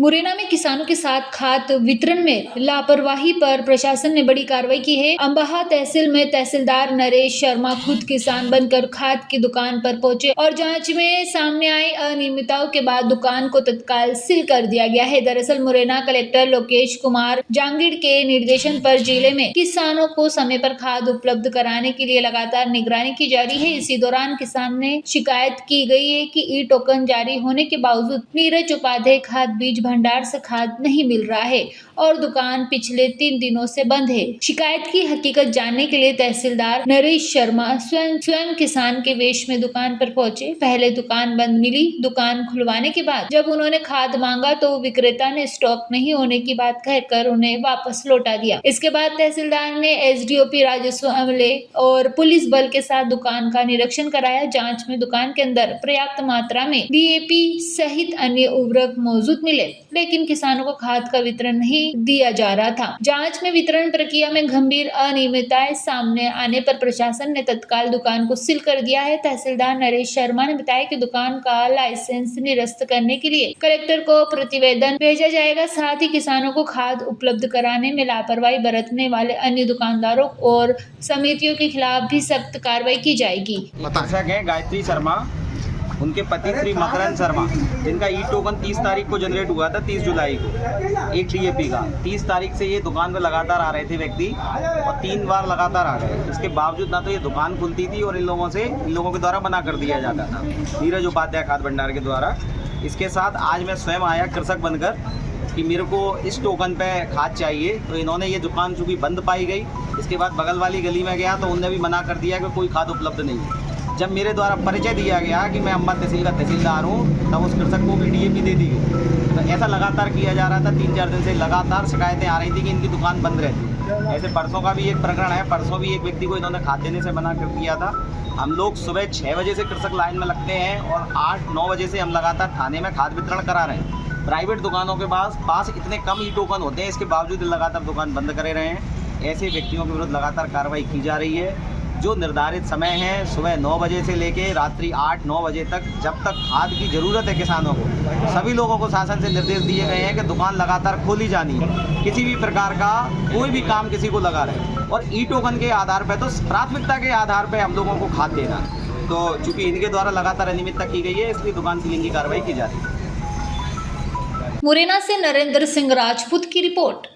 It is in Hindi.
मुरैना में किसानों के साथ खाद वितरण में लापरवाही पर प्रशासन ने बड़ी कार्रवाई की है। अम्बाहा तहसील में तहसीलदार नरेश शर्मा खुद किसान बनकर खाद की दुकान पर पहुंचे और जांच में सामने आई अनियमितताओं के बाद दुकान को तत्काल सील कर दिया गया है। दरअसल मुरैना कलेक्टर लोकेश कुमार जांगिड़ के निर्देशन पर जिले में किसानों को समय पर खाद उपलब्ध कराने के लिए लगातार निगरानी की जा रही है। इसी दौरान किसान ने शिकायत की गई है कि ई टोकन जारी होने के बावजूद नीरज उपाध्याय खाद बीज भंडार से खाद नहीं मिल रहा है और दुकान पिछले 3 दिनों से बंद है। शिकायत की हकीकत जानने के लिए तहसीलदार नरेश शर्मा स्वयं किसान के वेश में दुकान पर पहुंचे। पहले दुकान बंद मिली। दुकान खुलवाने के बाद जब उन्होंने खाद मांगा तो विक्रेता ने स्टॉक नहीं होने की बात कहकर उन्हें वापस लौटा दिया। इसके बाद तहसीलदार ने एसडीओपी राजस्व अमले और पुलिस बल के साथ दुकान का निरीक्षण कराया। जांच में दुकान के अंदर पर्याप्त मात्रा में डीएपी सहित अन्य उर्वरक मौजूद मिले, लेकिन किसानों को खाद का वितरण नहीं दिया जा रहा था। जांच में वितरण प्रक्रिया में गंभीर अनियमितताएं सामने आने पर प्रशासन ने तत्काल दुकान को सील कर दिया है। तहसीलदार नरेश शर्मा ने बताया कि दुकान का लाइसेंस निरस्त करने के लिए कलेक्टर को प्रतिवेदन भेजा जाएगा। साथ ही किसानों को खाद उपलब्ध कराने में लापरवाही बरतने वाले अन्य दुकानदारों और समितियों के खिलाफ भी सख्त कार्रवाई की जाएगी। गायत्री शर्मा, उनके पति श्री मकरंद शर्मा, जिनका ई टोकन 30 तारीख को जनरेट हुआ था, 30 जुलाई को एक डीएपी का। 30 तारीख से ये दुकान पे लगातार आ रहे थे व्यक्ति और 3 बार लगातार आ गए। इसके बावजूद ना तो ये दुकान खुलती थी और इन लोगों के द्वारा मना कर दिया जाता था, नीरज उपाध्याय खाद भंडार के द्वारा। इसके साथ आज मैं स्वयं आया कृषक बनकर कि मेरे को इस टोकन पे खाद चाहिए, तो इन्होंने ये दुकान चूँकि बंद पाई गई। इसके बाद बगल वाली गली में गया तो उनने भी मना कर दिया कि कोई खाद उपलब्ध नहीं है। जब मेरे द्वारा परिचय दिया गया कि मैं अम्बा तहसील का तहसीलदार हूँ, तब उस कृषक को भी डीएपी दे दी गई। तो ऐसा लगातार किया जा रहा था। 3-4 दिन से लगातार शिकायतें आ रही थी कि इनकी दुकान बंद रहती है। ऐसे परसों का भी एक प्रकरण है। परसों भी एक व्यक्ति को इन्होंने खाद देने से मना कर दिया था। हम लोग सुबह 6 बजे से कृषक लाइन में लगते हैं और 8-9 बजे से हम लगातार थाने में खाद वितरण करा रहे हैं। प्राइवेट दुकानों के पास इतने कम ई टोकन होते हैं, इसके बावजूद लगातार दुकान बंद करे रहे हैं। ऐसे व्यक्तियों के विरुद्ध लगातार कार्रवाई की जा रही है। जो निर्धारित समय है सुबह 9 बजे से लेकर रात्रि 8-9 बजे तक, जब तक खाद की ज़रूरत है किसानों को, सभी लोगों को शासन से निर्देश दिए गए हैं कि दुकान लगातार खोली जानी है। किसी भी प्रकार का कोई भी काम किसी को लगा रहे और ई टोकन के आधार पर, तो प्राथमिकता के आधार पर हम लोगों को खाद देना। तो चूँकि इनके द्वारा लगातार अनियमितता की गई है, इसलिए दुकान सीलिंग की कार्रवाई की जा रही है। मुरैना से नरेंद्र सिंह राजपूत की रिपोर्ट।